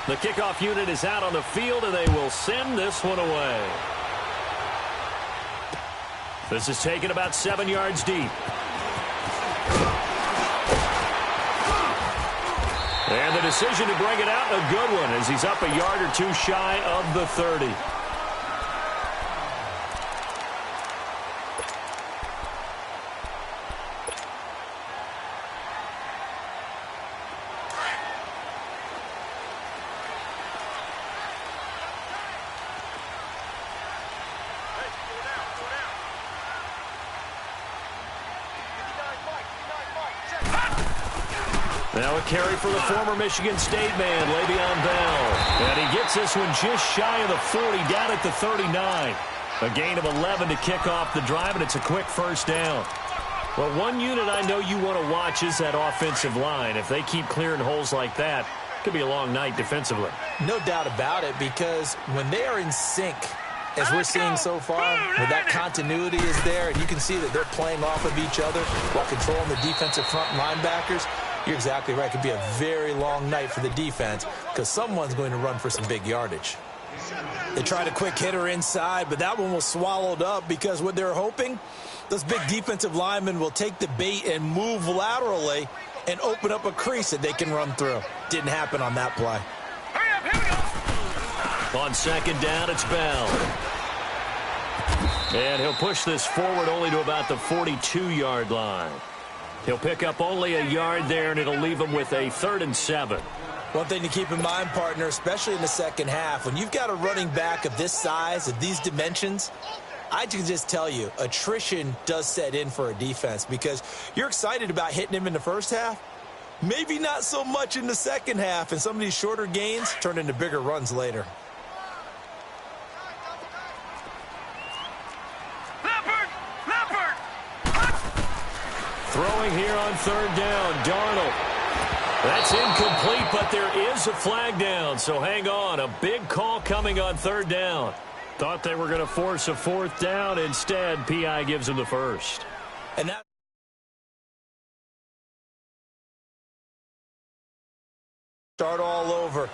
The kickoff unit is out on the field, and they will send this one away. This is taken about 7 yards deep. And the decision to bring it out, a good one, as he's up a yard or two shy of the 30. Now a carry for the former Michigan State man, Le'Veon Bell. And he gets this one just shy of the 40, down at the 39. A gain of 11 to kick off the drive, and it's a quick first down. Well, one unit I know you want to watch is that offensive line. If they keep clearing holes like that, it could be a long night defensively. No doubt about it, because when they are in sync, as we're seeing so far, where that continuity is there, and you can see that they're playing off of each other while controlling the defensive front linebackers, you're exactly right. It could be a very long night for the defense because someone's going to run for some big yardage. They tried a quick hitter inside, but that one was swallowed up because what they're hoping, those big defensive linemen will take the bait and move laterally and open up a crease that they can run through. Didn't happen on that play. On second down, it's Bell. And he'll push this forward only to about the 42-yard line. He'll pick up only a yard there, and it'll leave him with a 3rd and 7. One thing to keep in mind, partner, especially in the second half, when you've got a running back of this size, of these dimensions, I can just tell you, attrition does set in for a defense because you're excited about hitting him in the first half. Maybe not so much in the second half, and some of these shorter gains turn into bigger runs later. Throwing here on 3rd down, Darnold. That's incomplete, but there is a flag down, so hang on. A big call coming on 3rd down. Thought they were going to force a 4th down. Instead, P.I. gives them the first. And that start all over.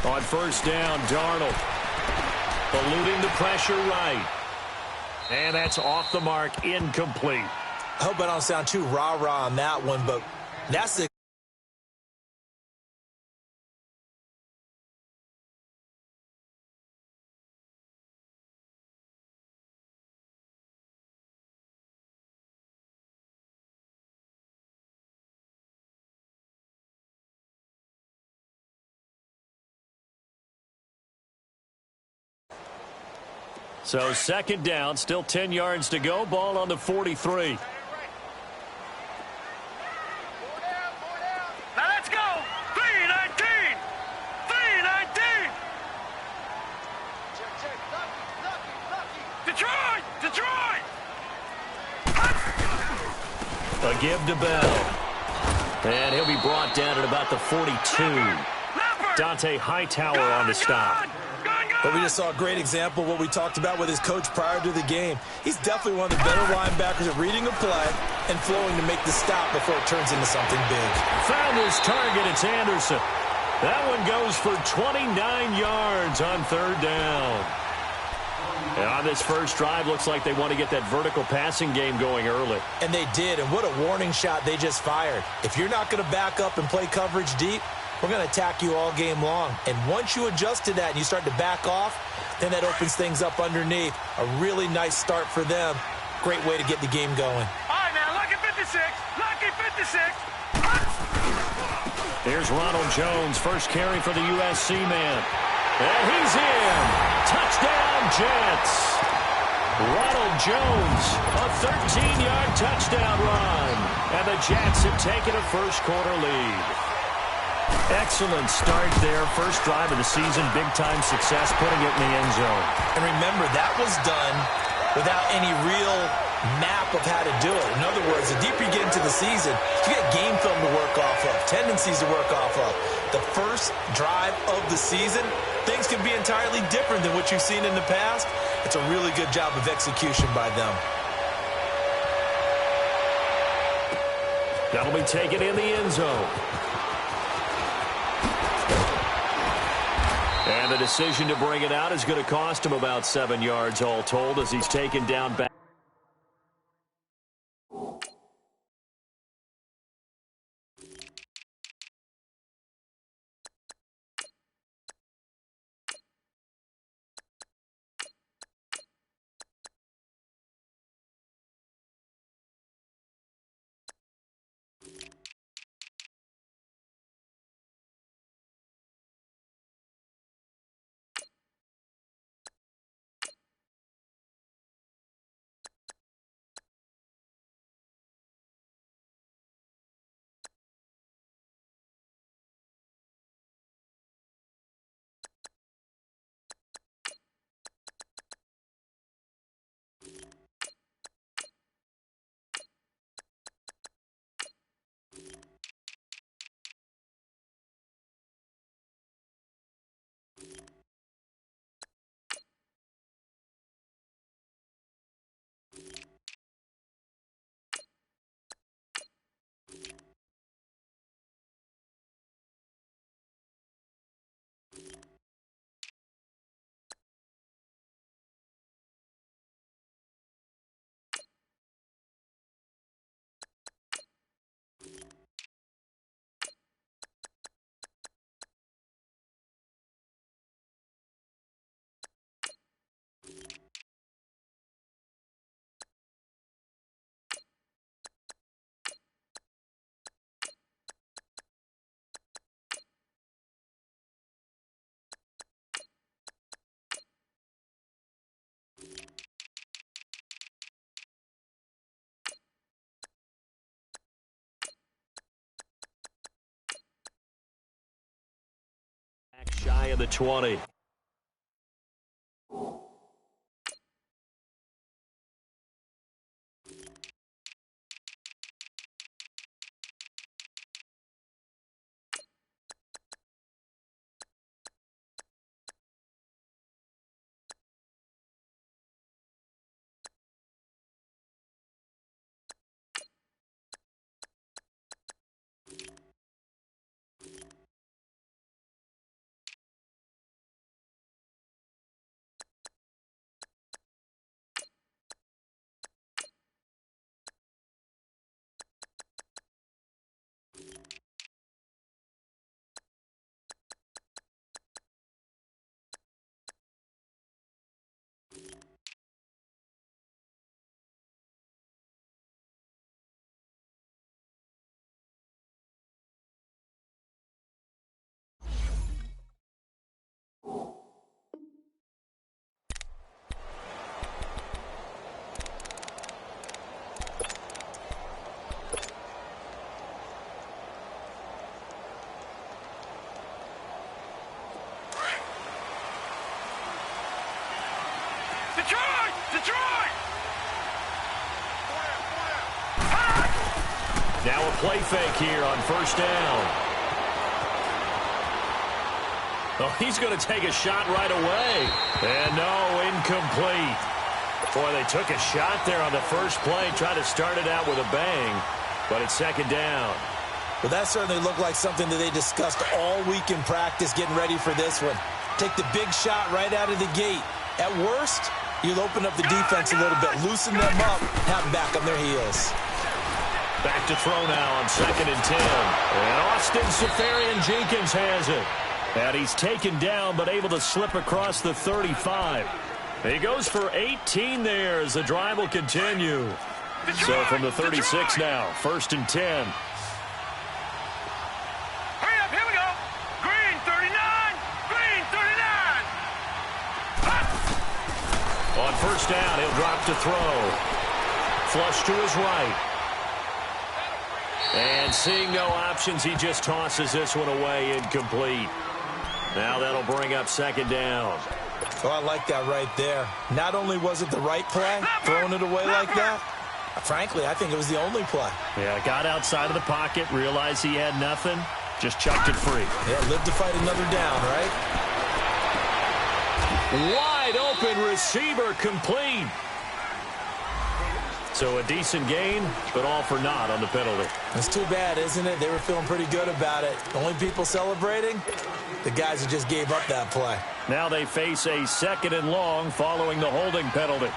On 1st down, Darnold eluding the pressure right. And that's off the mark, incomplete. I hope I don't sound too rah-rah on that one, but that's the So 2nd down, still 10 yards to go. Ball on the 43. Now let's go. 3-19. 3-19. Detroit. Detroit. A give to Bell. And he'll be brought down at about the 42. Dante Hightower on the stop. But we just saw a great example of what we talked about with his coach prior to the game. He's definitely one of the better linebackers at reading a play and flowing to make the stop before it turns into something big. Found his target. It's Anderson. That one goes for 29 yards on 3rd down. And on this first drive, looks like they want to get that vertical passing game going early. And they did, and what a warning shot they just fired. If you're not going to back up and play coverage deep, we're going to attack you all game long. And once you adjust to that and you start to back off, then that opens things up underneath. A really nice start for them. Great way to get the game going. All right, now, lucky 56. Lucky 56. Here's Ronald Jones, first carry for the USC man. And he's in. Touchdown, Jets. Ronald Jones, a 13-yard touchdown run. And the Jets have taken a first-quarter lead. Excellent start there. First drive of the season, big-time success, putting it in the end zone. And remember, that was done without any real map of how to do it. In other words, the deeper you get into the season, you get game film to work off of, tendencies to work off of. The first drive of the season, things can be entirely different than what you've seen in the past. It's a really good job of execution by them. That'll be taken in the end zone. And the decision to bring it out is going to cost him about 7 yards all told as he's taken down back. Shy of the 20. Detroit! Detroit! Now a play fake here on first down. Oh, he's going to take a shot right away. And no, incomplete. Boy, they took a shot there on the first play, tried to start it out with a bang, but it's second down. Well, that certainly looked like something that they discussed all week in practice, getting ready for this one. Take the big shot right out of the gate. At worst, you'll open up the defense a little bit, loosen them up, have them back on their heels. Back to throw now on 2nd and 10. And Austin Seferian-Jenkins has it. And he's taken down, but able to slip across the 35. He goes for 18 there as the drive will continue. So from the 36 now, 1st and 10. Hurry up, here we go. Green 39, green 39. On first down, he'll drop to throw. Flush to his right. And seeing no options, he just tosses this one away, incomplete. Now that'll bring up second down. Oh, I like that right there. Not only was it the right play, throwing it away like that, frankly, I think it was the only play. Yeah, got outside of the pocket, realized he had nothing, just chucked it free. Yeah, live to fight another down, right? Wide open receiver, complete. So a decent gain, but all for naught on the penalty. It's too bad, isn't it? They were feeling pretty good about it. Only people celebrating, the guys who just gave up that play. Now they face a second and long following the holding penalty.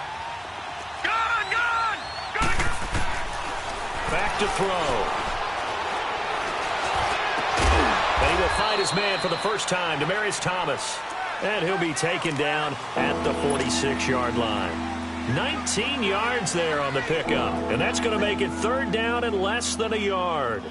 Back to throw. And he will find his man for the first time, Demaryius Thomas. And he'll be taken down at the 46-yard line. 19 yards there on the pickup. And that's going to make it third down and less than a yard.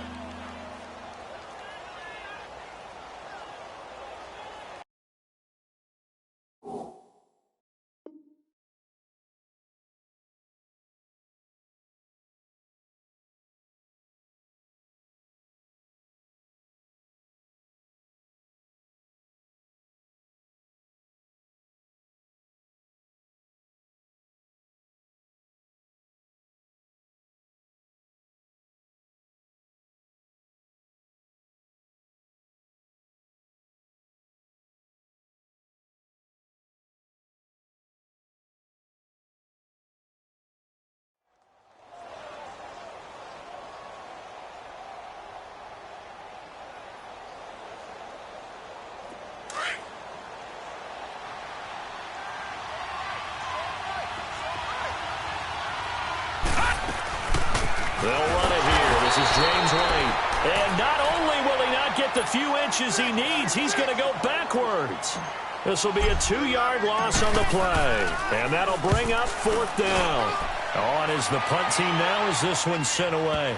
They'll run it here. This is James White. And not only will he not get the few inches he needs, he's going to go backwards. This will be a 2-yard loss on the play. And that'll bring up fourth down. On is the punt team now as this one's sent away.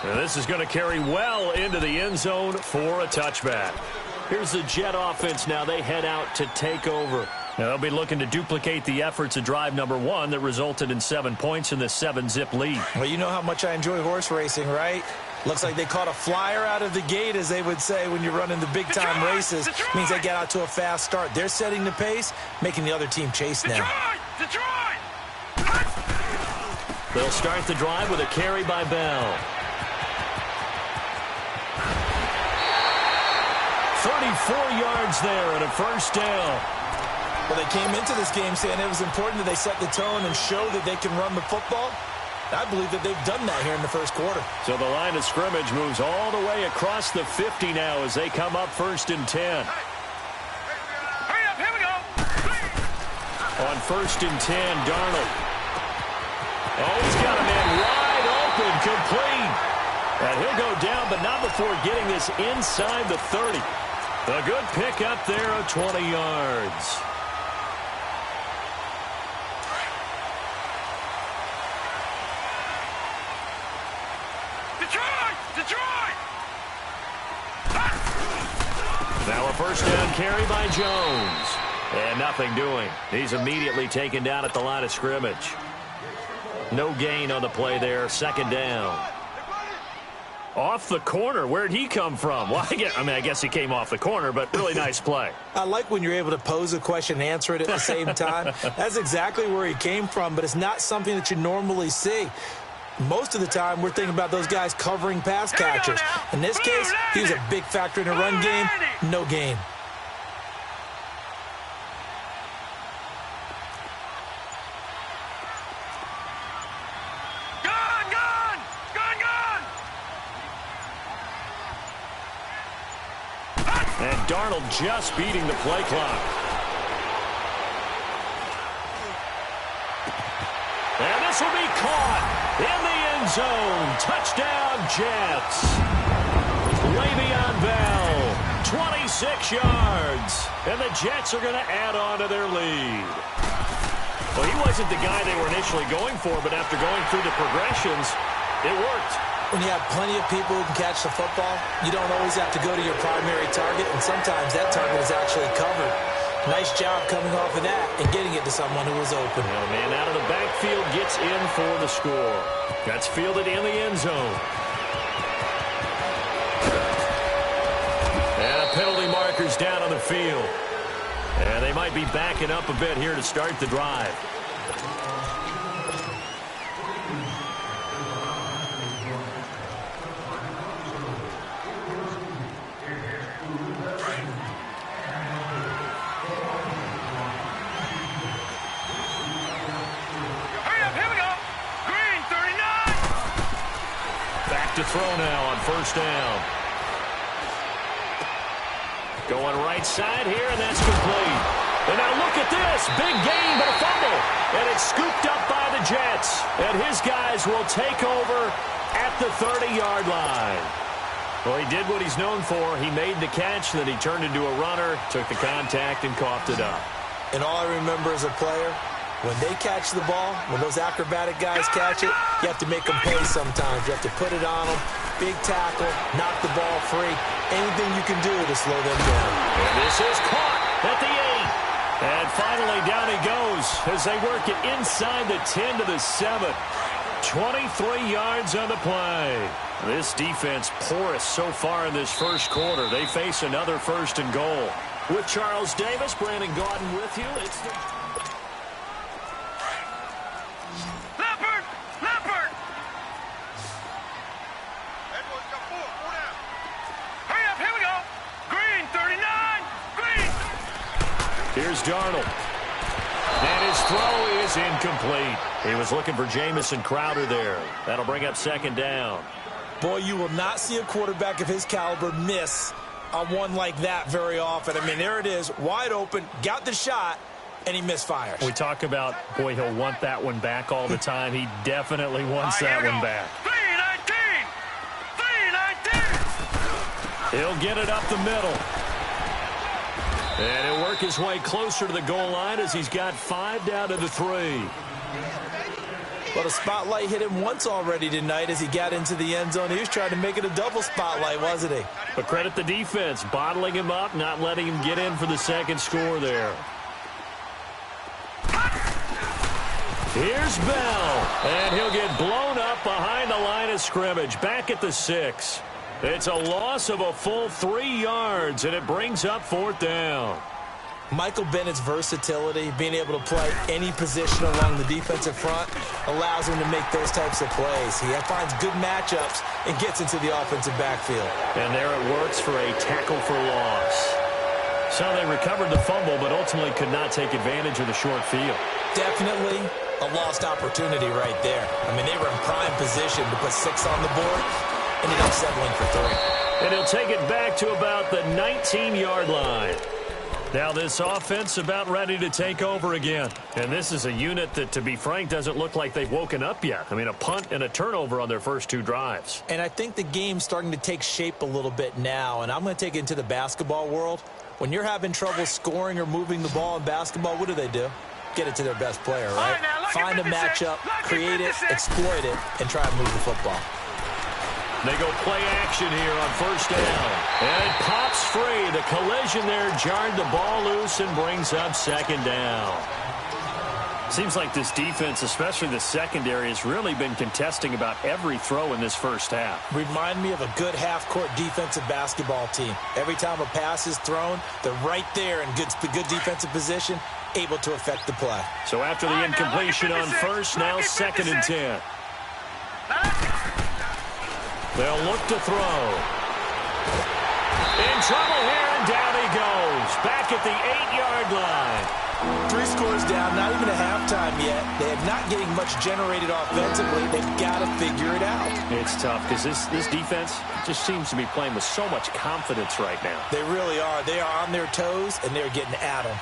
And this is going to carry well into the end zone for a touchback. Here's the Jet offense now. They head out to take over. Now they'll be looking to duplicate the efforts of drive number 1 that resulted in 7 points in the 7-zip lead. Well, you know how much I enjoy horse racing, right? Looks like they caught a flyer out of the gate, as they would say when you're running the big-time races. Means they get out to a fast start. They're setting the pace, making the other team chase now. They'll start the drive with a carry by Bell. 34 yards there and a first down. Well, they came into this game saying it was important that they set the tone and show that they can run the football. I believe that they've done that here in the first quarter. So the line of scrimmage moves all the way across the 50 now as they come up first and 10. Hurry up, here we go. On first and 10, Darnold. Oh, he's got a man wide open, complete. And he'll go down, but not before getting this inside the 30. A good pickup there of 20 yards. Now a first down carry by Jones. And nothing doing. He's immediately taken down at the line of scrimmage. No gain on the play there. Second down. Off the corner. Where'd he come from? Well, I guess he came off the corner, but really nice play. I like when you're able to pose a question and answer it at the same time. That's exactly where he came from, but it's not something that you normally see. Most of the time, we're thinking about those guys covering pass catchers. In this case, he was a big factor in the run game. No gain. And Darnold just beating the play clock. And this will be caught in the end zone. Touchdown, Jets. Le'Veon Bell, 26 yards. And the Jets are going to add on to their lead. Well, he wasn't the guy they were initially going for, but after going through the progressions, it worked. When you have plenty of people who can catch the football, you don't always have to go to your primary target, and sometimes that target is actually covered. Nice job coming off of that and getting it to someone who was open. And a man out of the backfield gets in for the score. That's fielded in the end zone. penalty markers down on the field. And they might be backing up a bit here to start the drive. To throw now on first down. Going right side here, and that's complete. And now look at this. Big gain, but a fumble. And it's scooped up by the Jets. And his guys will take over at the 30-yard line. Well, he did what he's known for. He made the catch, then he turned into a runner, took the contact, and coughed it up. And all I remember as a player, when they catch the ball, when those acrobatic guys catch it, you have to make them pay sometimes. You have to put it on them, big tackle, knock the ball free, anything you can do to slow them down. And this is caught at the 8. And finally down he goes as they work it inside the 10 to the 7. 23 yards on the play. This defense porous so far in this first quarter. They face another 1st and goal. With Charles Davis, Brandon Gaudin with you. It's the... Here's Darnold. And his throw is incomplete. He was looking for Jamison Crowder there. That'll bring up 2nd down. Boy, you will not see a quarterback of his caliber miss on one like that very often. I mean, there it is, wide open, got the shot, and he misfires. We talk about, boy, he'll want that one back all the time. He definitely wants that one back. 3-19! He'll get it up the middle. And he'll work his way closer to the goal line as he's got 5 down to the 3. Well, the spotlight hit him once already tonight as he got into the end zone. He was trying to make it a double spotlight, wasn't he? But credit the defense, bottling him up, not letting him get in for the 2nd score there. Here's Bell, and he'll get blown up behind the line of scrimmage, back at the 6. It's a loss of a full 3 yards, and it brings up 4th down. Michael Bennett's versatility, being able to play any position along the defensive front, allows him to make those types of plays. He finds good matchups and gets into the offensive backfield. And there it works for a tackle for loss. So they recovered the fumble, but ultimately could not take advantage of the short field. Definitely a lost opportunity right there. I mean, they were in prime position to put 6 on the board. Ended up settling for 3. And he'll take it back to about the 19-yard line. Now this offense about ready to take over again. And this is a unit that, to be frank, doesn't look like they've woken up yet. I mean, a punt and a turnover on their first 2 drives. And I think the game's starting to take shape a little bit now. And I'm going to take it into the basketball world. When you're having trouble scoring or moving the ball in basketball, what do? Get it to their best player, right? Find a matchup, create it, exploit it, and try to move the football. They go play action here on first down. And it pops free. The collision there jarred the ball loose and brings up 2nd down. Seems like this defense, especially the secondary, has really been contesting about every throw in this first half. Remind me of a good half-court defensive basketball team. Every time a pass is thrown, they're right there in good defensive position, able to affect the play. So after the incompletion on first, now 2nd and 10. They'll look to throw. In trouble here, and down he goes. Back at the 8-yard line. 3 scores down, not even a halftime yet. They are not getting much generated offensively. They've got to figure it out. It's tough because this defense just seems to be playing with so much confidence right now. They really are. They are on their toes, and they're getting at them.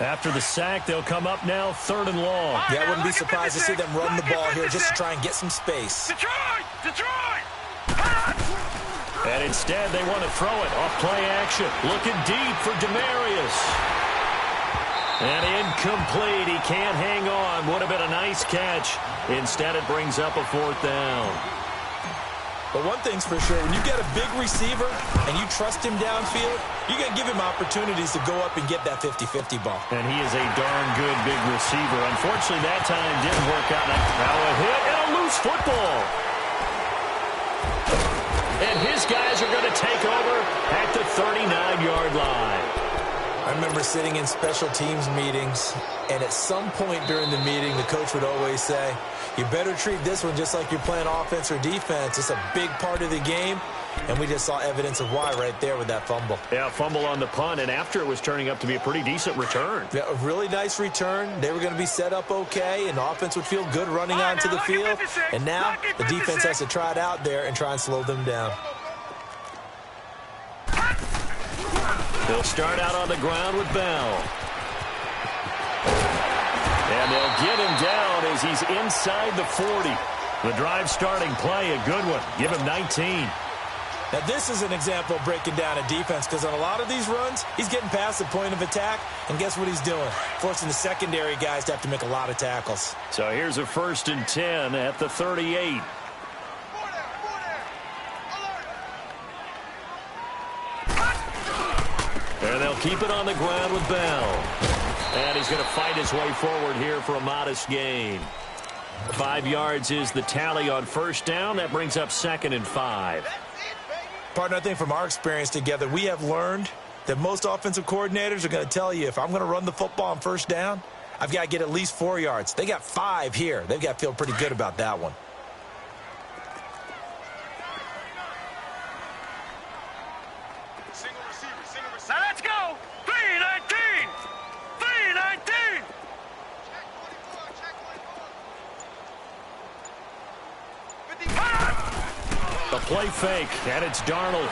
After the sack, they'll come up now 3rd and long. Yeah, I wouldn't be surprised to see them run the ball here just to try and get some space. Detroit! And instead, they want to throw it off play action. Looking deep for Demarius. And incomplete. He can't hang on. Would have been a nice catch. Instead, it brings up a 4th down. But one thing's for sure, when you get a big receiver and you trust him downfield, you're going to give him opportunities to go up and get that 50-50 ball. And he is a darn good big receiver. Unfortunately, that time didn't work out. Now a hit and a loose football. And his guys are going to take over at the 39-yard line. I remember sitting in special teams meetings, and at some point during the meeting, the coach would always say, you better treat this one just like you're playing offense or defense. It's a big part of the game, and we just saw evidence of why right there with that fumble. Yeah, fumble on the punt, and after it was turning up to be a pretty decent return. Yeah, a really nice return. They were going to be set up okay, and the offense would feel good running onto the field. And now the defense has to try it out there and try and slow them down. They'll start out on the ground with Bell. And they'll get him down as he's inside the 40. The drive starting play, a good one. Give him 19. Now, this is an example of breaking down a defense, because on a lot of these runs, he's getting past the point of attack, and guess what he's doing? Forcing the secondary guys to have to make a lot of tackles. So here's a 1st and 10 at the 38. And they'll keep it on the ground with Bell. And he's going to fight his way forward here for a modest gain. 5 yards is the tally on 1st down. That brings up 2nd and 5. Partner, I think from our experience together, we have learned that most offensive coordinators are going to tell you, if I'm going to run the football on 1st down, I've got to get at least 4 yards. They got 5 here. They've got to feel pretty good about that one. Now let's go. 3-19. 3-19. The play fake, and it's Darnold.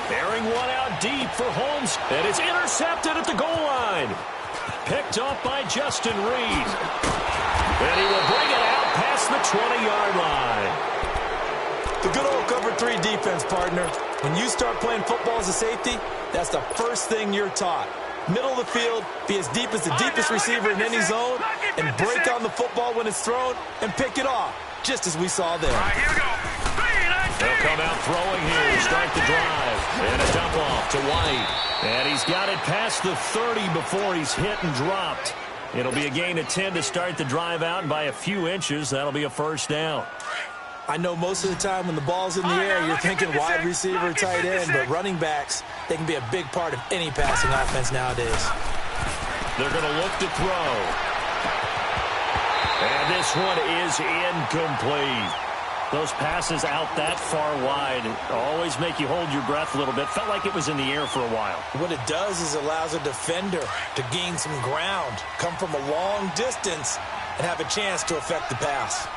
Bearing one out deep for Holmes, and it's intercepted at the goal line. Picked off by Justin Reed. And he will bring it out past the 20-yard line. The good old cover 3 defense, partner. When you start playing football as a safety, that's the first thing you're taught. Middle of the field, be as deep as the deepest receiver in any zone, and break on the football when it's thrown and pick it off, just as we saw there. All right, here we go. 3-19. They'll come out throwing here to start the drive. And a dump off to White. And he's got it past the 30 before he's hit and dropped. It'll be a gain of 10 to start the drive out, and by a few inches, that'll be a 1st down. I know most of the time when the ball's in the air, you're thinking wide receiver, tight end, but running backs, they can be a big part of any passing offense nowadays. They're going to look to throw. And this one is incomplete. Those passes out that far wide always make you hold your breath a little bit. Felt like it was in the air for a while. What it does is it allows a defender to gain some ground, come from a long distance, and have a chance to affect the pass.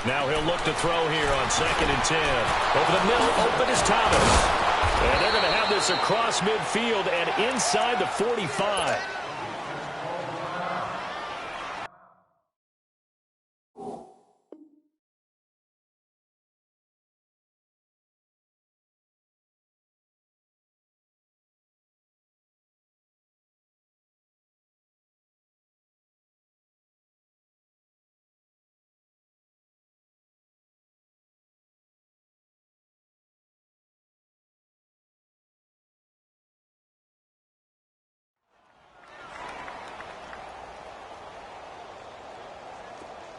Now he'll look to throw here on 2nd and 10. Over the middle, open is Thomas. And they're going to have this across midfield and inside the 45.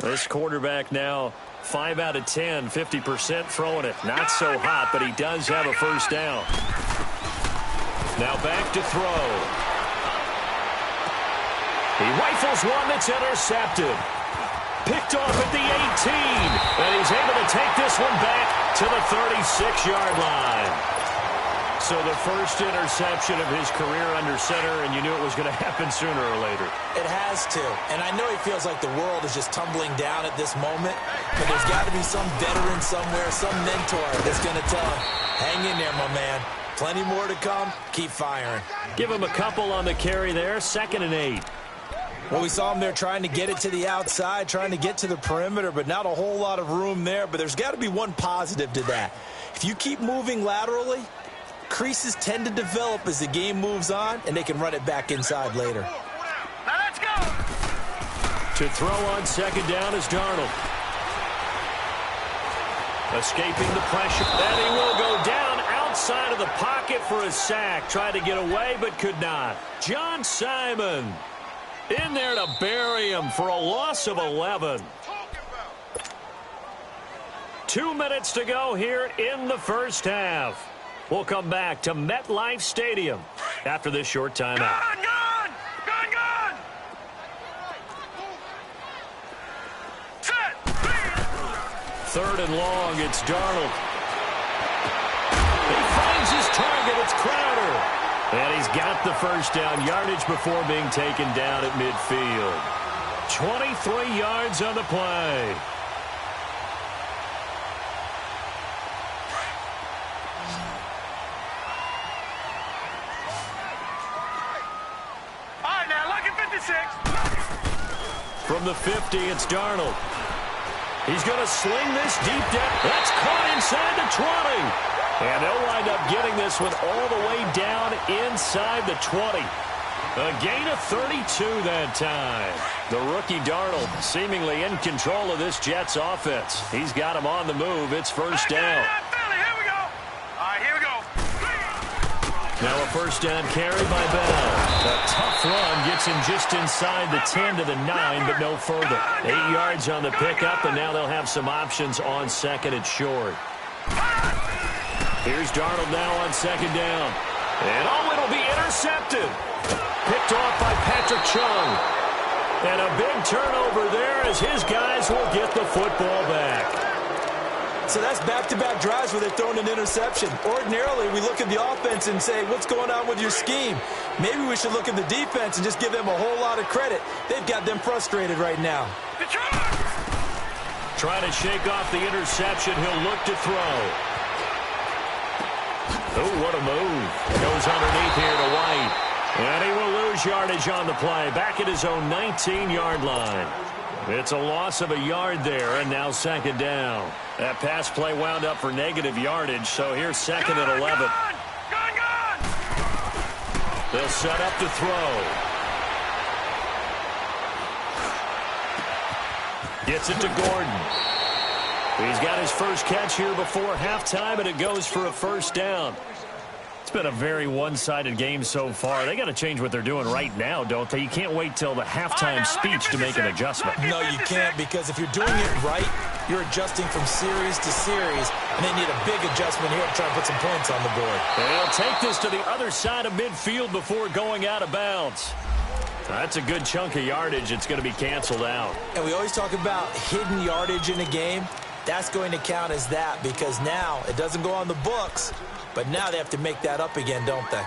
This quarterback now 5 out of 10, 50% throwing it. Not so hot, but he does have a 1st down. Now back to throw. He rifles one that's intercepted. Picked off at the 18. And he's able to take this one back to the 36-yard line. So the first interception of his career under center, and you knew it was going to happen sooner or later. It has to. And I know he feels like the world is just tumbling down at this moment, but there's got to be some veteran somewhere, some mentor that's going to tell him, hang in there, my man. Plenty more to come. Keep firing. Give him a couple on the carry there. 2nd and 8. Well, we saw him there trying to get it to the outside, trying to get to the perimeter, but not a whole lot of room there. But there's got to be one positive to that. If you keep moving laterally, creases tend to develop as the game moves on, and they can run it back inside later. Now let's go. To throw on second down is Darnold. Escaping the pressure. And he will go down outside of the pocket for a sack. Tried to get away, but could not. John Simon in there to bury him for a loss of 11. 2 minutes to go here in the first half. We'll come back to MetLife Stadium after this short timeout. Gun! Set! Third and long, it's Darnold. He finds his target, it's Crowder. And he's got the first down yardage before being taken down at midfield. 23 yards on the play. All right, now, look at 56. From the 50, it's Darnold. He's going to sling this deep down. That's caught inside the 20. And they'll wind up getting this one all the way down inside the 20. A gain of 32 that time. The rookie Darnold seemingly in control of this Jets offense. He's got him on the move. It's first down. Here we go. All right, here we go. Now a first down carry by Bell. A tough run gets him just inside the 10 to the 9, but no further. 8 yards on the pickup, and now they'll have some options on second and short. Here's Darnold now on second down. And it'll be intercepted. Picked off by Patrick Chung. And a big turnover there as his guys will get the football back. So that's back-to-back drives where they're throwing an interception. Ordinarily, we look at the offense and say, what's going on with your scheme? Maybe we should look at the defense and just give them a whole lot of credit. They've got them frustrated right now. Trying to shake off the interception. He'll look to throw. Oh, what a move. Goes underneath here to White. And he will lose yardage on the play. Back at his own 19-yard line. It's a loss of a yard there, and now second down. That pass play wound up for negative yardage, so here's second and 11. Gun! They'll set up to throw. Gets it to Gordon. He's got his first catch here before halftime, and it goes for a first down. It's been a very one-sided game so far. They got to change what they're doing right now, don't they? You can't wait till the halftime speech to make an adjustment. No, you can't, because if you're doing it right, you're adjusting from series to series, and they need a big adjustment here to try and put some points on the board. They'll take this to the other side of midfield before going out of bounds. That's a good chunk of yardage. It's going to be canceled out. And we always talk about hidden yardage in a game. That's going to count as that, because now it doesn't go on the books, but now they have to make that up again, don't they?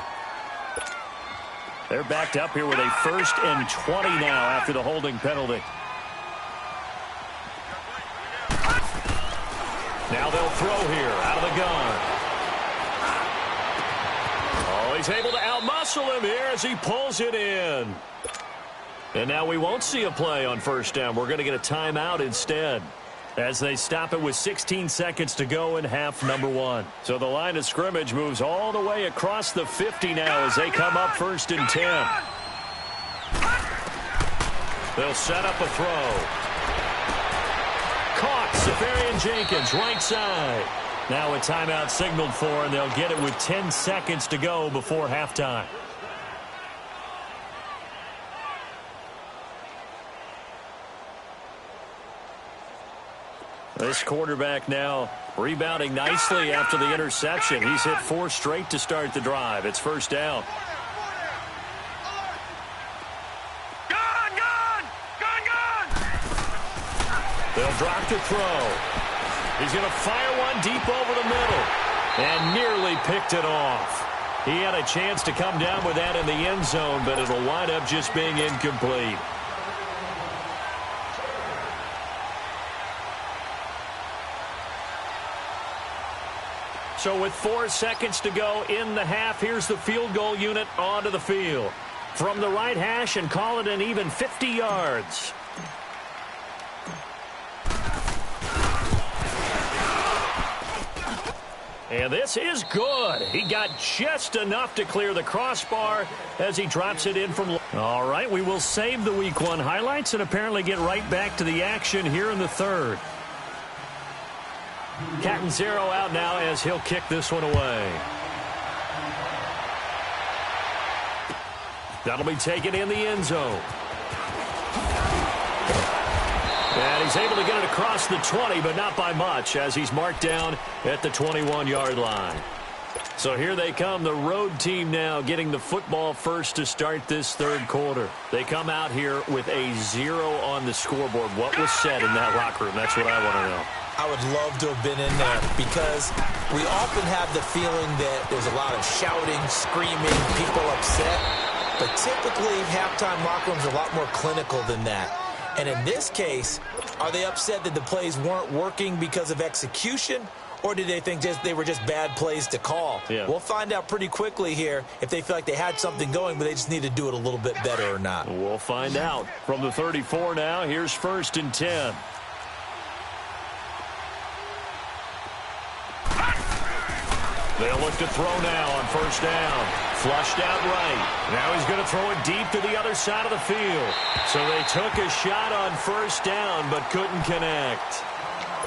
They're backed up here with a 1st and 20 now after the holding penalty. Now they'll throw here out of the gun. Oh, he's able to outmuscle him here as he pulls it in. And now we won't see a play on first down. We're going to get a timeout instead, as they stop it with 16 seconds to go in half number 1. So the line of scrimmage moves all the way across the 50 now as they come up 1st and 10. They'll set up a throw. Caught. Safarian Jenkins, right side. Now a timeout signaled for, and they'll get it with 10 seconds to go before halftime. This quarterback now rebounding nicely after the interception. He's hit 4 straight to start the drive. It's first down. Gun! They'll drop to throw. He's going to fire one deep over the middle and nearly picked it off. He had a chance to come down with that in the end zone, but it'll wind up just being incomplete. So with 4 seconds to go in the half, here's the field goal unit onto the field. From the right hash, and call it an even 50 yards. And this is good. He got just enough to clear the crossbar as he drops it in from... All right, we will save the Week 1 highlights and apparently get right back to the action here in the third. Catanzaro out now as he'll kick this one away. That'll be taken in the end zone. And he's able to get it across the 20, but not by much, as he's marked down at the 21-yard line. So here they come, the road team now getting the football first to start this third quarter. They come out here with a 0 on the scoreboard. What was said in that locker room? That's what I want to know. I would love to have been in there because we often have the feeling that there's a lot of shouting, screaming, people upset. But typically, halftime locker rooms are a lot more clinical than that. And in this case, are they upset that the plays weren't working because of execution, or did they think they were just bad plays to call? Yeah. We'll find out pretty quickly here if they feel like they had something going, but they just need to do it a little bit better or not. We'll find out. From the 34 now, here's 1st and 10. They'll look to throw now on 1st down. Flushed out right. Now he's going to throw it deep to the other side of the field. So they took a shot on 1st down, but couldn't connect.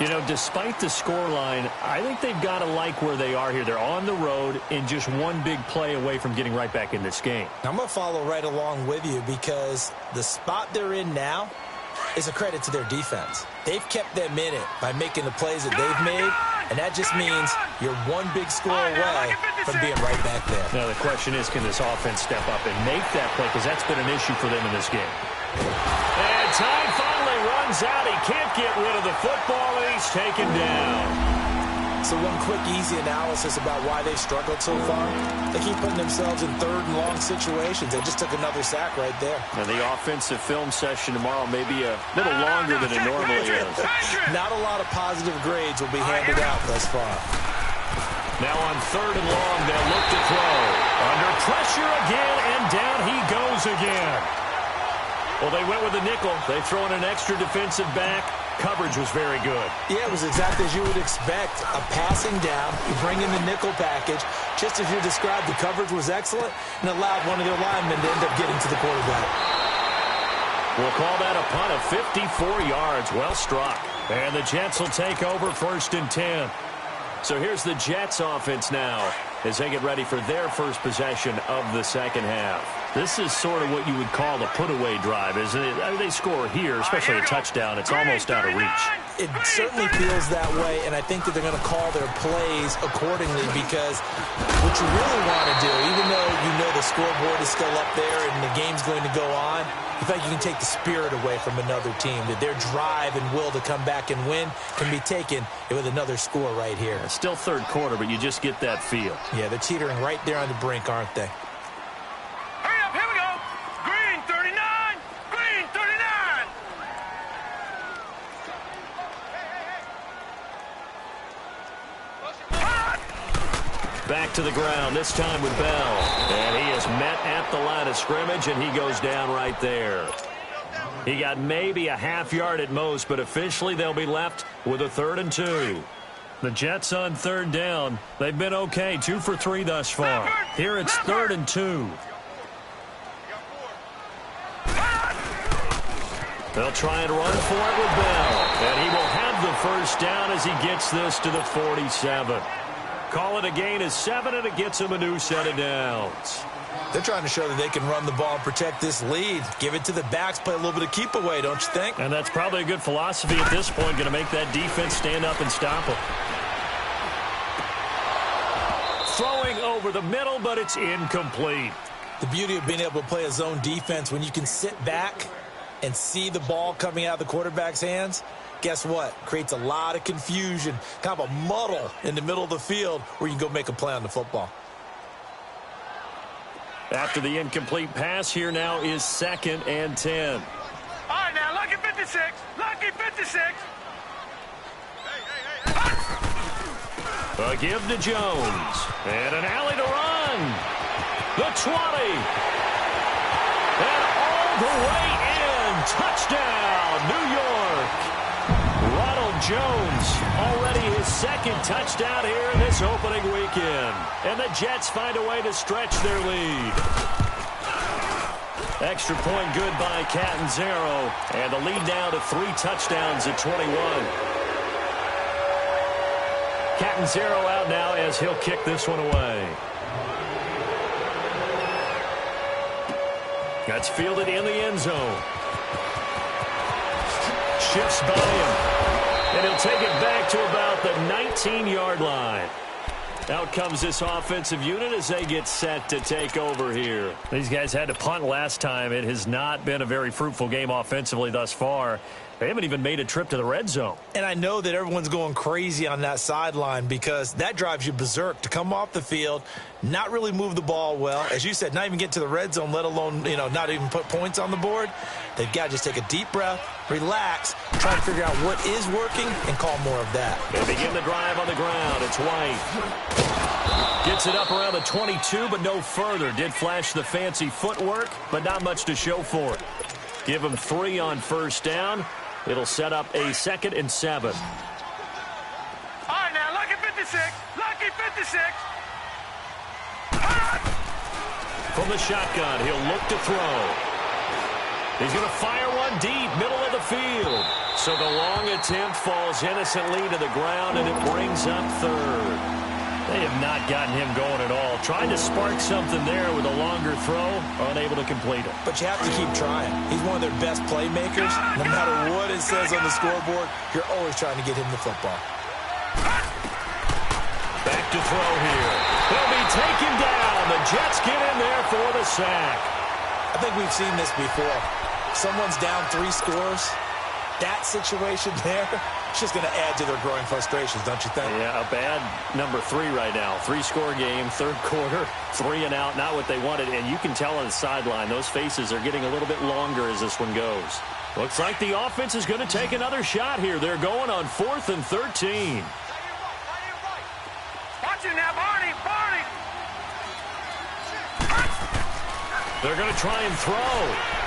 You know, despite the scoreline, I think they've got to like where they are here. They're on the road and just one big play away from getting right back in this game. I'm going to follow right along with you because the spot they're in now is a credit to their defense. They've kept them in it by making the plays that they've made, and that just means you're one big score away from being right back there. Now the question is, can this offense step up and make that play? Because that's been an issue for them in this game. And time finally runs out. He can't get rid of the football, and he's taken down. So one quick, easy analysis about why they've struggled so far. They keep putting themselves in 3rd and long situations. They just took another sack right there. And the offensive film session tomorrow may be a little longer than it normally is. Not a lot of positive grades will be handed out thus far. Now on 3rd and long, they'll look to throw. Under pressure again, and down he goes again. Well, they went with a nickel. They throw in an extra defensive back. Coverage was very good. Yeah, it was exactly as you would expect. A passing down, you bring in the nickel package. Just as you described, the coverage was excellent and allowed one of their linemen to end up getting to the quarterback. We'll call that a punt of 54 yards. Well struck. And the Jets will take over 1st and 10. So here's the Jets offense now as they get ready for their first possession of the second half. This is sort of what you would call a put-away drive, isn't it? I mean, they score here, especially a touchdown. It's almost out of reach. It certainly feels that way, and I think that they're going to call their plays accordingly because what you really want to do, even though you know the scoreboard is still up there and the game's going to go on, you think you can take the spirit away from another team, that their drive and will to come back and win can be taken with another score right here. It's still 3rd quarter, but you just get that feel. Yeah, they're teetering right there on the brink, aren't they? Hurry up, here we go. Green 39, green 39. Back to the ground, this time with Bell. And he is met at the line of scrimmage, and he goes down right there. He got maybe a half yard at most, but officially they'll be left with a 3rd and 2. The Jets on 3rd down. They've been okay, 2 for 3 thus far. Here it's 3rd and 2. They'll try and run for it with Bell. And he will have the first down as he gets this to the 47. Call it a gain of 7, and it gets him a new set of downs. They're trying to show that they can run the ball and protect this lead. Give it to the backs, play a little bit of keep away, don't you think? And that's probably a good philosophy at this point, going to make that defense stand up and stop them. Throwing over the middle, but it's incomplete. The beauty of being able to play a zone defense when you can sit back and see the ball coming out of the quarterback's hands, guess what? Creates a lot of confusion, kind of a muddle in the middle of the field where you can go make a play on the football. After the incomplete pass, here now is 2nd and 10. All right, now, lucky 56. Lucky 56. A give to Jones. And an alley to run. The 20. And all the way in. Touchdown, New York. Ronald Jones, already his second touchdown here in this opening weekend. And the Jets find a way to stretch their lead. Extra point good by Catanzaro. And the lead now to 3 touchdowns at 21. Catanzaro out now as he'll kick this one away. That's fielded in the end zone. Shifts by him. And he'll take it back to about the 19-yard line. Out comes this offensive unit as they get set to take over here. These guys had to punt last time. It has not been a very fruitful game offensively thus far. They haven't even made a trip to the red zone. And I know that everyone's going crazy on that sideline because that drives you berserk to come off the field, not really move the ball well. As you said, not even get to the red zone, let alone, not even put points on the board. They've got to just take a deep breath, relax, try to figure out what is working, and call more of that. They begin the drive on the ground. It's White. Gets it up around the 22, but no further. Did flash the fancy footwork, but not much to show for it. Give him 3 on first down. It'll set up a 2nd and 7. All right, now, lucky 56. Lucky 56. From the shotgun, he'll look to throw. He's going to fire one deep, middle of the field. So the long attempt falls innocently to the ground, and it brings up 3rd. They have not gotten him going at all. Trying to spark something there with a longer throw, unable to complete it. But you have to keep trying. He's one of their best playmakers. No matter what it says on the scoreboard, you're always trying to get him the football. Back to throw here. He'll be taken down. The Jets get in there for the sack. I think we've seen this before. Someone's down 3 scores. That situation there, it's just going to add to their growing frustrations, don't you think? Yeah, a bad number 3 right now. 3-score game, 3rd quarter, 3 and out, not what they wanted. And you can tell on the sideline, those faces are getting a little bit longer as this one goes. Looks like the offense is going to take another shot here. They're going on 4th and 13. Watch it now, Barney, Barney. They're going to try and throw.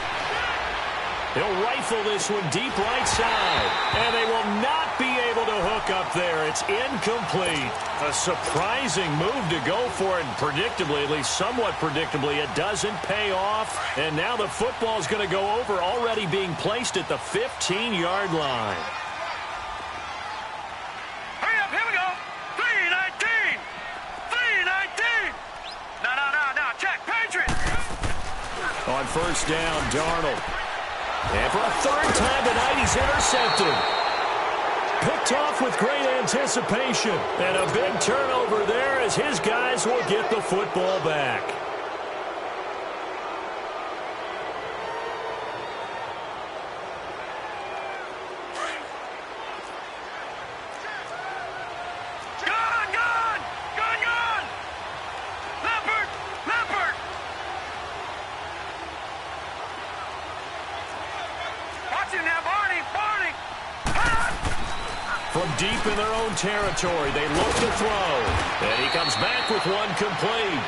He'll rifle this one deep right side. And they will not be able to hook up there. It's incomplete. A surprising move to go for it. And predictably, at least somewhat predictably, it doesn't pay off. And now the football is going to go over, already being placed at the 15-yard line. Hurry up, here we go. 3:19. 3:19. No, check, Patriots. On first down, Darnold. And for a 3rd time tonight, he's intercepted. Picked off with great anticipation. And a big turnover there as his guys will get the football back. Gone. Leopard. Watch it now, Barney. From deep in their own territory, they look to throw. And he comes back with one complete.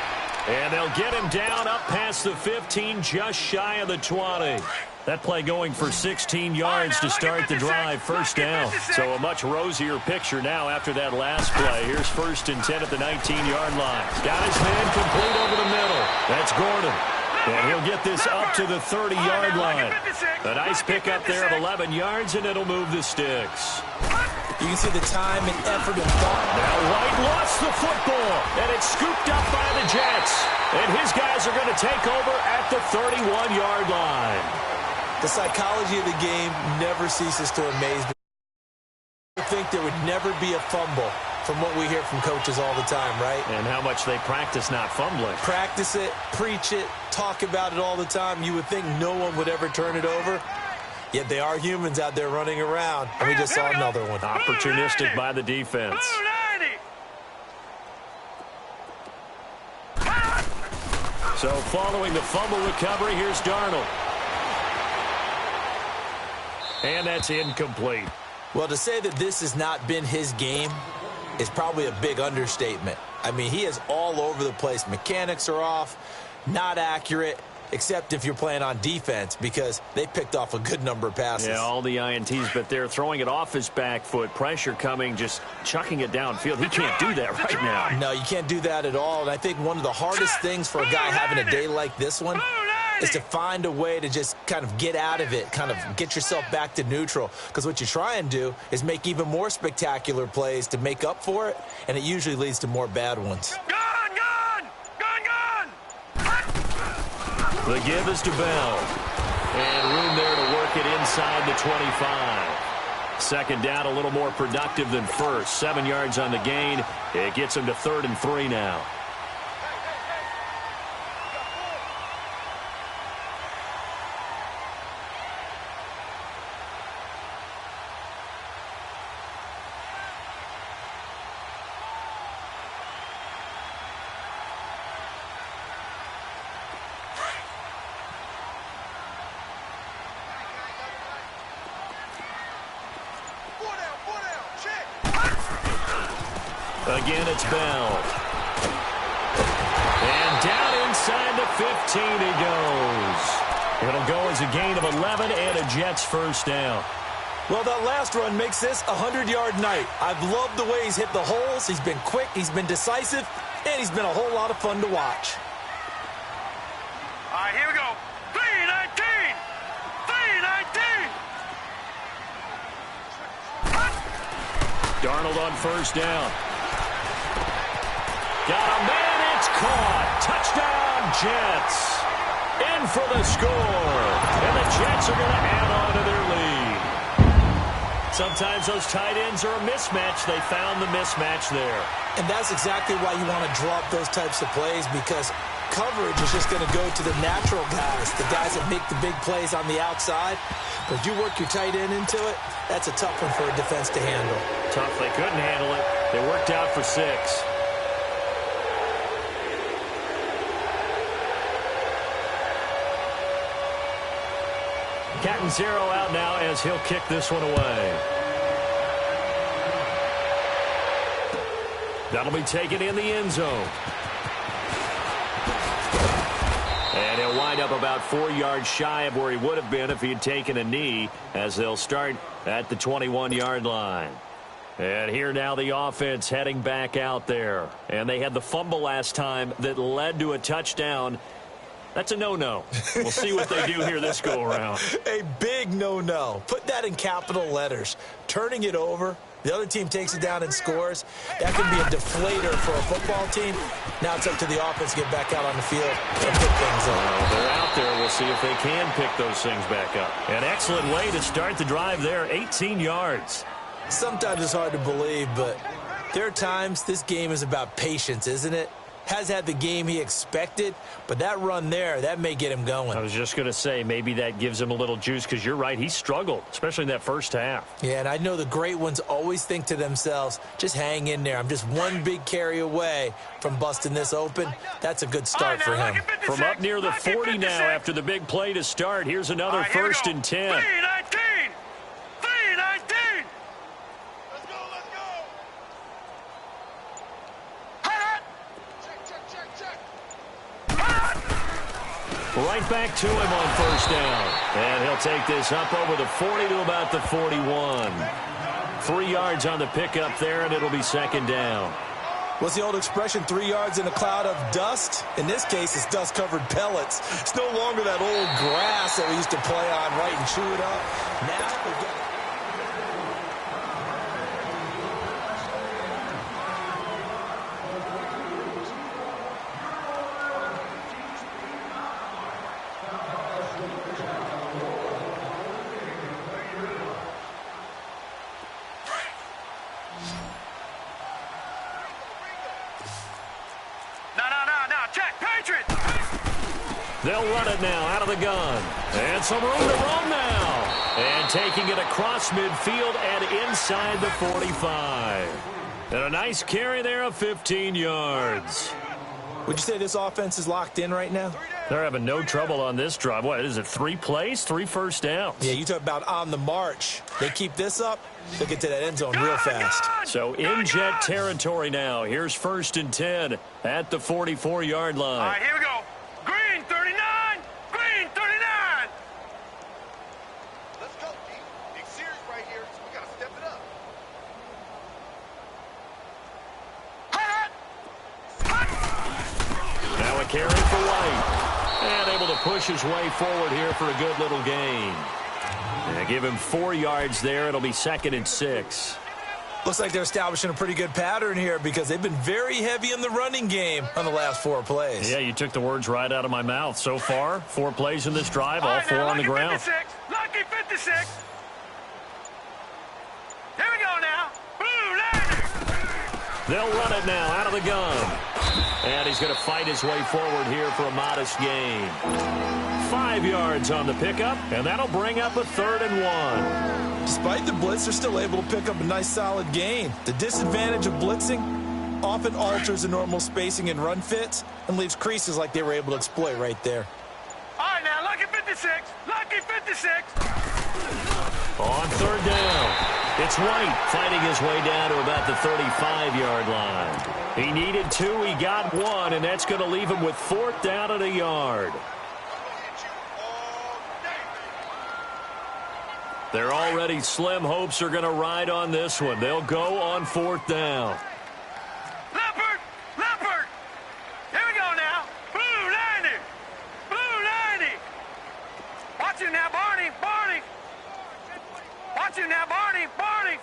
And they'll get him down up past the 15, just shy of the 20. That play going for 16 yards to start the drive, first down. So a much rosier picture now after that last play. Here's 1st and 10 at the 19-yard line. Got his man complete over the middle. That's Gordon. And he'll get this up to the 30-yard line. A nice pickup there of 11 yards, and it'll move the sticks. You can see the time and effort and thought. Now White lost the football, and it's scooped up by the Jets. And his guys are going to take over at the 31-yard line. The psychology of the game never ceases to amaze me. I think there would never be a fumble from what we hear from coaches all the time, right? And how much they practice not fumbling. Practice it, preach it, talk about it all the time. You would think no one would ever turn it over. Yet they are humans out there running around. And we just saw another one. Opportunistic by the defense. So following the fumble recovery, here's Darnold. And that's incomplete. Well, to say that this has not been his game is probably a big understatement. I mean, he is all over the place. Mechanics are off, not accurate. except if you're playing on defense, because they picked off a good number of passes. Yeah, all the INTs, but they're throwing it off his back foot. Pressure coming, just chucking it downfield. He can't do that right now. No, you can't do that at all. And I think one of the hardest things for a guy having a day like this one is to find a way to just kind of get out of it, kind of get yourself back to neutral. Because what you try and do is make even more spectacular plays to make up for it, and it usually leads to more bad ones. The give is to Bell. And room there to work it inside the 25. Second down, a little more productive than first. 7 yards on the gain. It gets him to 3rd and 3 now. Again, it's Bell. And down inside the 15 he goes. It'll go as a gain of 11 and a Jets first down. Well, that last run makes this a 100-yard night. I've loved the way he's hit the holes. He's been quick, he's been decisive, and he's been a whole lot of fun to watch. All right, here we go. 319! 319! Darnold on first down. Got a man, it's caught. Touchdown, Jets. In for the score. And the Jets are going to add on to their lead. Sometimes those tight ends are a mismatch. They found the mismatch there. And that's exactly why you want to draw up those types of plays, because coverage is just going to go to the natural guys, the guys that make the big plays on the outside. But if you work your tight end into it, that's a tough one for a defense to handle. Tough. They couldn't handle it. They worked out for 6. Cat and zero out now as he'll kick this one away. That'll be taken in the end zone. And he'll wind up about 4 yards shy of where he would have been if he had taken a knee, as they'll start at the 21-yard line. And here now the offense heading back out there. And they had the fumble last time that led to a touchdown. That's a no-no. We'll see what they do here this go-around. A big no-no. Put that in capital letters. Turning it over, the other team takes it down and scores. That can be a deflator for a football team. Now it's up to the offense to get back out on the field and pick things up. Well, they're out there. We'll see if they can pick those things back up. An excellent way to start the drive there, 18 yards. Sometimes it's hard to believe, but there are times this game is about patience, isn't it? Has had the game he expected, but that run there, that may get him going. I was just going to say, maybe that gives him a little juice, because you're right, he struggled, especially in that first half. Yeah, and I know the great ones always think to themselves, just hang in there. I'm just one big carry away from busting this open. That's a good start for him. From up near the 40 now after the big play to start, here's another 1st and 10. 319! 319! Let's go, let's go! Right back to him on first down. And he'll take this up over the 40 to about the 41. 3 yards on the pickup there, and it'll be 2nd down. What's the old expression, 3 yards in a cloud of dust? In this case, it's dust-covered pellets. It's no longer that old grass that we used to play on, right, and chew it up. Now we've got... They'll run it now out of the gun. And some room to roam now. And taking it across midfield and inside the 45. And a nice carry there of 15 yards. Would you say this offense is locked in right now? They're having no trouble on this drive. What is it, 3 plays, 3 first downs? Yeah, you talk about on the march. They keep this up, they'll get to that end zone real fast. So in Jet territory now. Here's 1st and 10 at the 44-yard line. All right, here we go. Green 39, push his way forward here for a good little gain. And give him 4 yards there. It'll be 2nd and 6. Looks like they're establishing a pretty good pattern here because they've been very heavy in the running game on the last 4 plays. Yeah, you took the words right out of my mouth. So far, 4 plays in this drive, all 4 on the ground. 56, lucky 56. Here we go now. They'll run it now out of the gun. And he's going to fight his way forward here for a modest gain. 5 yards on the pickup, and that'll bring up a 3rd and 1. Despite the blitz, they're still able to pick up a nice solid gain. The disadvantage of blitzing often alters the normal spacing and run fits and leaves creases like they were able to exploit right there. All right, now, lucky 56. Lucky 56. On 3rd down. It's White fighting his way down to about the 35-yard line. He needed 2, he got 1, and that's going to leave him with 4th down at a yard. They're already slim hopes are going to ride on this one. They'll go on 4th down. Leopard! Leopard! Here we go now. Blue 90! Blue 90! Watch it now, Barney! Barney! Watch it now, Barney! Barney!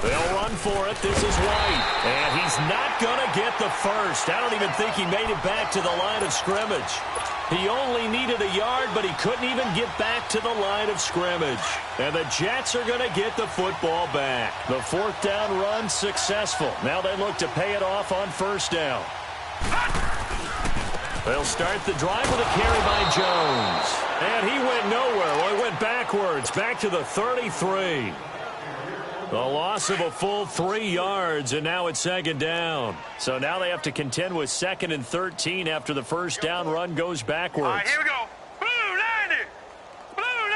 They'll run for it. This is White. And he's not going to get the first. I don't even think he made it back to the line of scrimmage. He only needed a yard, but he couldn't even get back to the line of scrimmage. And the Jets are going to get the football back. The 4th down run successful. Now they look to pay it off on 1st down. They'll start the drive with a carry by Jones. And he went nowhere. Well, he went backwards, back to the 33. The loss of a full 3 yards, and now it's 2nd down. So now they have to contend with 2nd and 13 after the 1st down run goes backwards. All right, here we go. Blue 90! Blue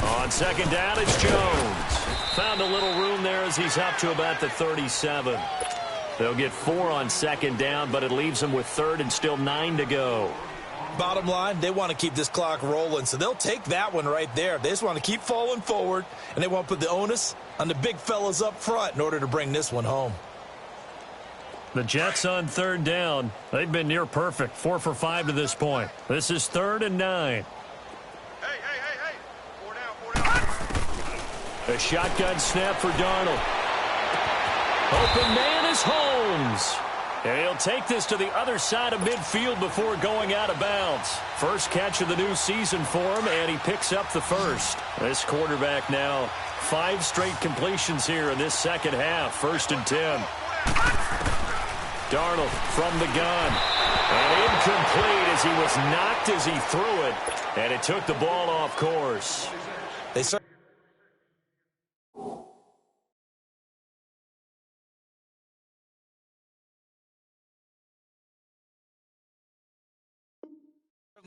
90! On 2nd down, it's Jones. Found a little room there as he's up to about the 37. They'll get 4 on 2nd down, but it leaves them with 3rd and still 9 to go. Bottom line, they want to keep this clock rolling, so they'll take that one right there. They just want to keep falling forward, and they want to put the onus on the big fellas up front in order to bring this one home. The Jets on 3rd down. They've been near perfect, 4 for 5 to this point. This is 3rd and 9. Hey! 4 down. A shotgun snap for Darnold. Open man is Holmes. And he'll take this to the other side of midfield before going out of bounds. First catch of the new season for him, and he picks up the first. This quarterback now 5 straight completions here in this 2nd half. 1st and 10. Darnold from the gun. And incomplete as he was knocked as he threw it. And it took the ball off course. They certainly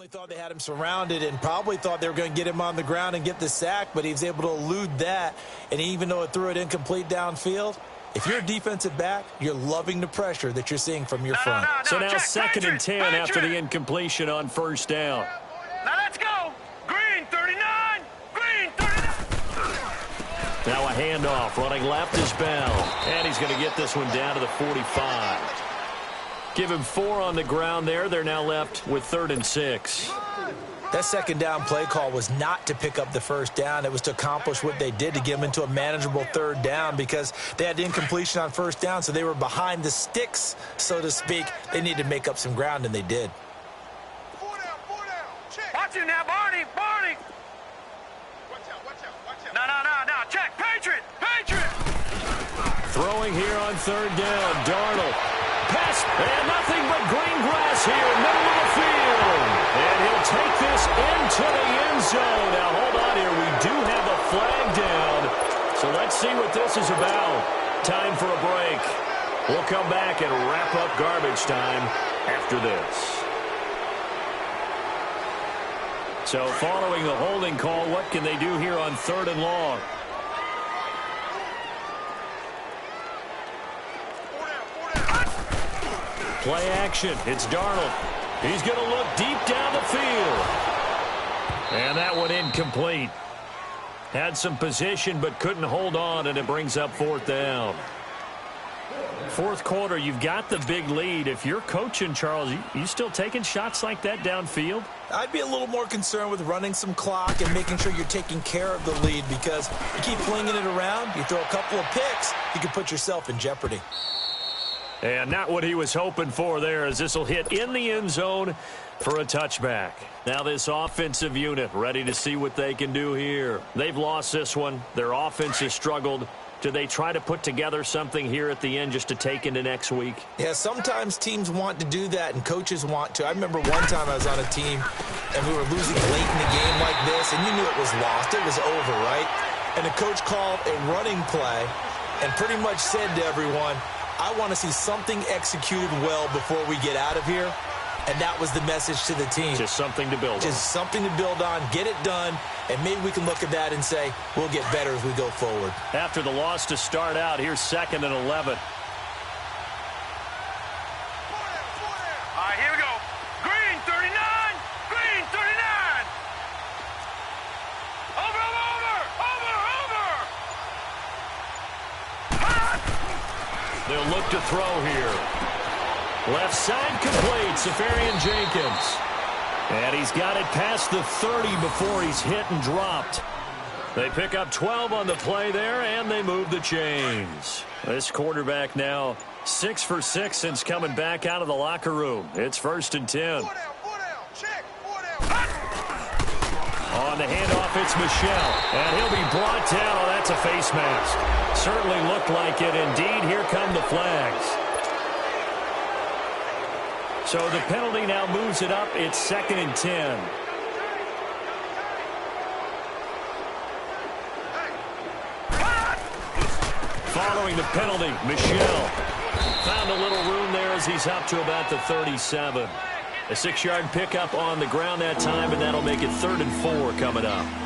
thought they had him surrounded and probably thought they were going to get him on the ground and get the sack, but he was able to elude that. And even though it threw it incomplete downfield, if you're a defensive back, you're loving the pressure that you're seeing from your front. So now 2nd and 10 after the incompletion on 1st down. Now let's go. Green 39. Green 39. Now a handoff. Running left is Bell. And he's going to get this one down to the 45. Give him 4 on the ground there. They're now left with 3rd and 6. That 2nd down play call was not to pick up the 1st down. It was to accomplish what they did to get them into a manageable 3rd down because they had incompletion on 1st down, so they were behind the sticks, so to speak. They needed to make up some ground, and they did. 4 down. Check. Watch it now, Barney. Barney. Watch out. No. Check. Patriot. Throwing here on 3rd down. Darnold. Pass, and nothing but green grass here, middle of the field. And he'll take this into the end zone. Now, hold on here. We do have a flag down. So let's see what this is about. Time for a break. We'll come back and wrap up garbage time after this. So following the holding call, what can they do here on 3rd and long? Play action. It's Darnold. He's going to look deep down the field. And that one incomplete. Had some position but couldn't hold on, and it brings up 4th down. Fourth quarter, you've got the big lead. If you're coaching, Charles, you still taking shots like that downfield? I'd be a little more concerned with running some clock and making sure you're taking care of the lead, because you keep flinging it around, you throw a couple of picks, you can put yourself in jeopardy. And not what he was hoping for there, as this will hit in the end zone for a touchback. Now this offensive unit ready to see what they can do here. They've lost this one. Their offense has struggled. Do they try to put together something here at the end just to take into next week? Yeah, sometimes teams want to do that and coaches want to. I remember one time I was on a team and we were losing late in the game like this, and you knew it was lost. It was over, right? And the coach called a running play and pretty much said to everyone, I want to see something executed well before we get out of here. And that was the message to the team. Just something to build on. Just something to build on, get it done, and maybe we can look at that and say, we'll get better as we go forward. After the loss to start out, here's 2nd and 11. All right, here we go. Green, 39. Green, 39. Over. They'll look to throw here. Left side complete, Safarian Jenkins. And he's got it past the 30 before he's hit and dropped. They pick up 12 on the play there, and they move the chains. This quarterback now 6 for 6 since coming back out of the locker room. It's 1st and 10. On the handoff, it's Michel. And he'll be brought down. Oh, that's a face mask. Certainly looked like it. Indeed, here come the flags. So the penalty now moves it up. It's 2nd and 10. Following the penalty, Michel found a little room there as he's up to about the 37. A 6-yard pickup on the ground that time, and that'll make it 3rd and 4 coming up.